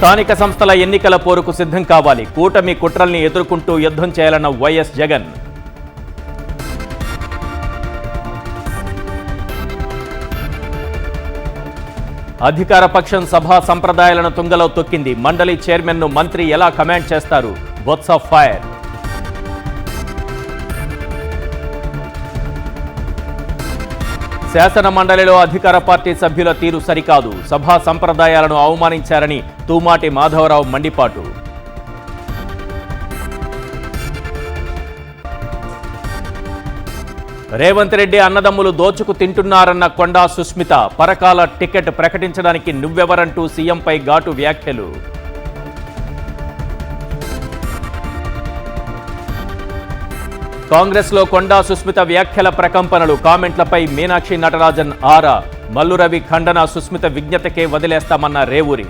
స్థానిక సంస్థల ఎన్నికల పోరుకు సిద్ధం కావాలి. కూటమి కుట్రల్ని ఎదుర్కొంటూ యుద్ధం చేయాలన్న వైఎస్ జగన్. అధికార పక్షం సభా సంప్రదాయాలను తుంగలో తొక్కింది. మండలి చైర్మన్ను మంత్రి ఎలా కమాండ్ చేస్తారు? బొత్స ఫైర్. శాసన మండలిలో అధికార పార్టీ సభ్యుల తీరు సరికాదు. సభా సంప్రదాయాలను అవమానించారని తూమాటి మాధవరావు మండిపాటు. రేవంత్ రెడ్డి అన్నదమ్ములు దోచుకు తింటున్నారన్న కొండా సుస్మిత. పరకాల టికెట్ ప్రకటించడానికి నువ్వెవరంటూ సీఎంపై ఘాటు వ్యాఖ్యలు. కాంగ్రెస్లో కొండా సుస్మిత వ్యాఖ్యల ప్రకంపనలు. కామెంట్లపై మీనాక్షి నటరాజన్ ఆరా. మల్లురవి ఖండన. సుస్మిత విజ్ఞతకే వదిలేస్తామన్న రేవూరి.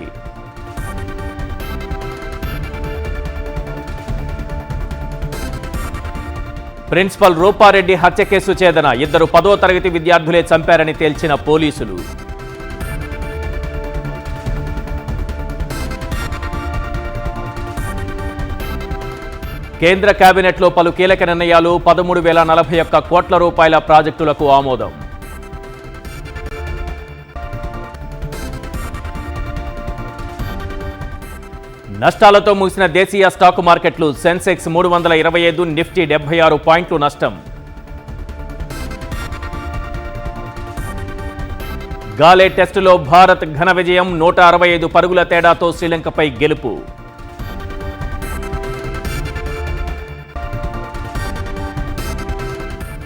ప్రిన్సిపల్ రూపారెడ్డి హత్య కేసు ఛేదన. ఇద్దరు 10వ తరగతి విద్యార్థులే చంపారని తేల్చిన పోలీసులు. కేంద్ర కేబినెట్లో పలు కీలక నిర్ణయాలు. 13,041 కోట్ల రూపాయల ప్రాజెక్టులకు ఆమోదం. నష్టాలతో ముగిసిన దేశీయ స్టాక్ మార్కెట్లు. సెన్సెక్స్ 325, నిఫ్టీ 76 పాయింట్లు నష్టం. గాలే టెస్టులో భారత్ ఘన విజయం. 165 పరుగుల తేడాతో శ్రీలంకపై గెలుపు.